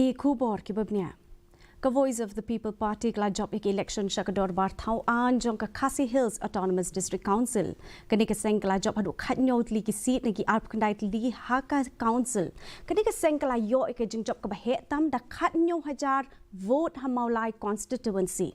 Ki kubor ki babnya. Ka Voice of the People Party kala job ek election shakador bar thau an jong ka Khasi Hills Autonomous District Council. Kani ka seng kala job hadu khatnyot li ki seat ni ki arp kandai li haka council. Kani ka seng kala yo ek jing job ka bahe tam da khatnyo hajar vote hamaulai constituency.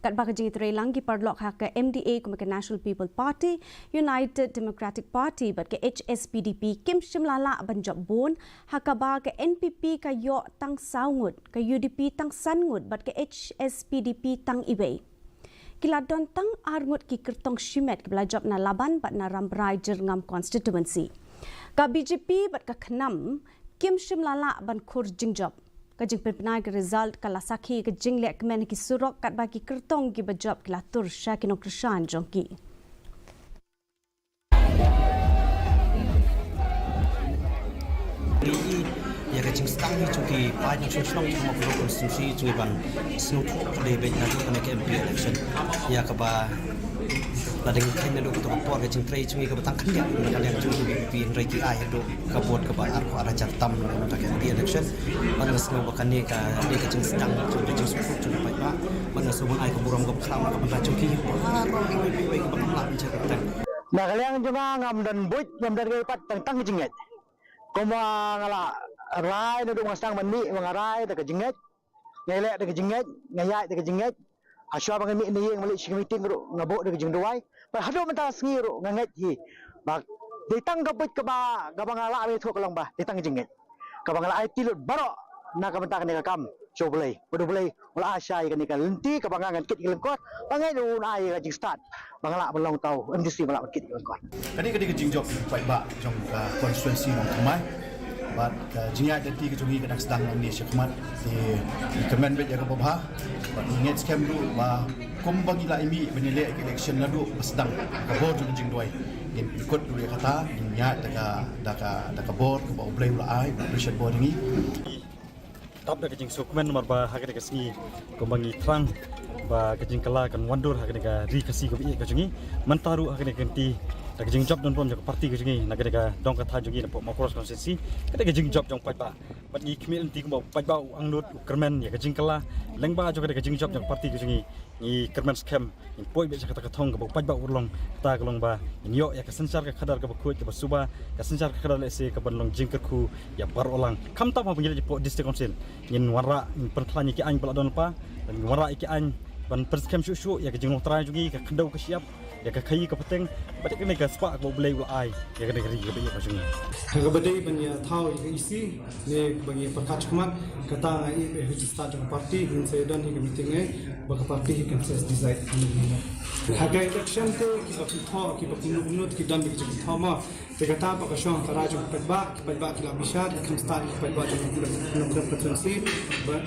Kat bakaji lang ki parlok ha ka MDA kuma ka National People Party, United Democratic Party but ka HSPDP Kim Shimlala ban job bon ha ka ba ka NPP ka yo tang saungut ka UDP tang sangut but ka HSPDP tang ibe. Kiladon tang arngut ki kertong shimet ka job na laban but na rambrai jerngam constituency. Ka BJP but ka khnam Kim Shimlala ban khur jingjob. Kajing penpenai ke result kala sakhi ke jinglek men ki surok kat bagi kertong ki bajab kila tur syakino krishan jongki. Ya kajing stang ni cuki banyak sosok cuma perlu konstitusi cuma ban snow play baik nanti kena ke MP election ya kaba ladang kena do betul betul kajing play cuma kaba tangkan dia kalian cuma pin reki ai do kabut kaba arko arah jartam nak ke MP election mana snow bakan ni ka dia kajing stang cuma kajing snow cuma baik ba mana semua ai kaburam kaba kelam kaba tak cuki baru baik kaba kelam cakap nah kalian cuma ngam dan buat ngam dan kepat tentang jinget koma ngala rai na dong sang mani mangarai ta kajinget ngele ta kajinget ngayai ta kajinget aswa bang mi ni yang mali meeting ro ngabo ta kajing duai pa hado mata sngi ro nganget hi bak ditang gabit ka ba gabang ala me thok lang ba ditang jinget ka bang ala ai tilot baro na ka mata ka kam show play bodo play wala asyai ka ni ka lenti ka bang ngan kit ilengkot bangai do nai ka jing start bang ala belong tau MDC mala kit ilengkot kadi kajing job pai ba trong constituency nong thamai but jia dati ke jungi kedak sedang ni syakmat di kemen bet jaga babha but inget scam du ba kom bagi la imi benile election la du sedang ka board jing doi in ikut du kata nya daga board ka ba play la ai pressure board ni tap da kajing sukmen mar ba hagre ka singi kom bangi trang ba kajing kala kan wandur hagre ka ri kasi ko bi ka jungi mantaru hagre kanti tak jing job don pom jok parti ke jungi naga daga dong kata jungi na ma cross constituency kada jing job jong pai ba bat ni khmil ti ko pai ba angnut kermen ya jing kala lengba jok daga jing job jong parti ke jungi ni kermen scam in poi be kata thong ko pai ba urlong ta kolong ba in yo ya ka sensar ka khadar ka khoi ka suba ka sensar ka khadar lese ka banlong jing ku ya bar olang kam ta ma pengil po district council in wara in pertlani ki an don pa dan wara ki an ban perscam shu ya ka jing trai jungi ka khendau ka siap ya ka khai ka peteng batik ni ka spa ko boleh ulai ya ka negeri ka be ka jungi ka badai banya thau isi ne banya perkat khmat kata ai register jong parti hin se dan hi meeting ai ba ka parti kan ses design haga election te ki ba thau ki ba kunut ki dan ki thau ma te kata ba ka shong kara jong patba ki la bishat kan start patba jong constituency ba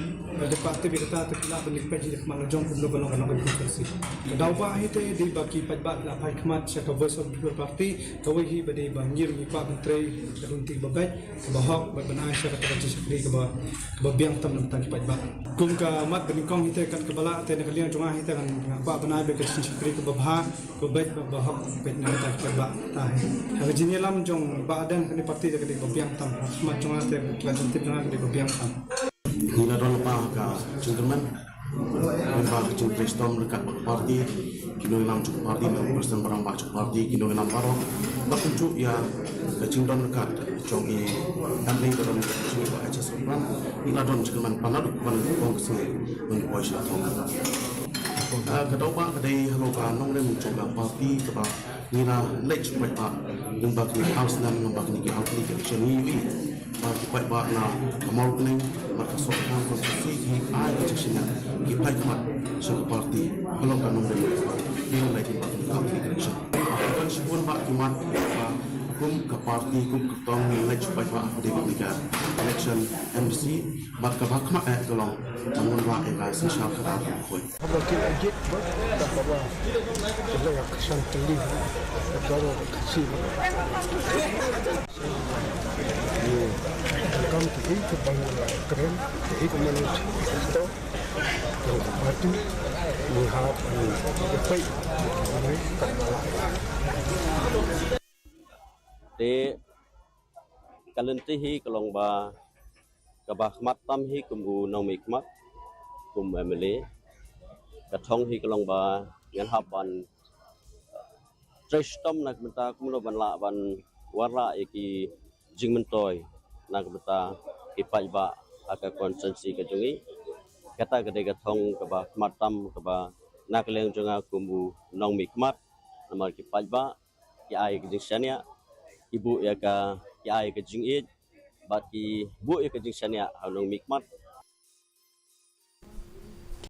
de parti bi kata te la ban ni peji khmal jong ko lo ban constituency daw ba hi te di ba ki patba la pai khmat ka Voice of the People Party kawai hi bade ba ngir mi pa bentrei runti babet ba hok ba banai sya ka jisri ka ba biang tam nam tan pai ba kum ka mat bin kong hite kan ka bala te ne kalian junga hite kan ba banai be ka jisri ka ba bha ko bet ba hok bet na ta pai ba ta ha jini lam jong ba dan ni parti ka ba biang tam mat junga te ka runti junga ka ba biang tam ila don pa ka gentleman ba ka brainstorm dekat parti kino nam cukup parti dan presiden barang pak cukup parti kino nam baro bahkan cu ya kacing don dekat congi kambing dalam sini pak aja seorang ila don cukup panadu pan kong kesini menguai satu kedau pak kedai halo pak nong le mencoba parti keba nila lek supaya pak lembak ni house dan lembak ni house ni election ni parti pak pak na kamal kuning maka sokan konstitusi di ai election ni pai mat so parti halo kan nong le ini lagi parti election kan sebut pak kumat kum ke parti kum ketong nilai supaya pak di publika election MC bat ke bakma tolong jangan pak eka sosial kerap koi habis kita buat tak bawa kita yang kesan teli kalau kasih kam tu itu bangun keren itu menurut itu yang parti melihat baik de kalenti hi kalong ba kabah khmat tam hi kumbu nong mi khmat kum emily kathong hi kalong ba ngan haban trestom nak benta kumno ban la ban warla iki jingmentoy nak benta ipai ba aka konsensi ka jungi kata gede kathong kabah khmat tam kabah nak leng jonga kumbu nong mi khmat nama ki pajba ki ai ke jingsania ibu ya ka ki ai ke jingit bat ki bu ya ke jingsania hanong mikmat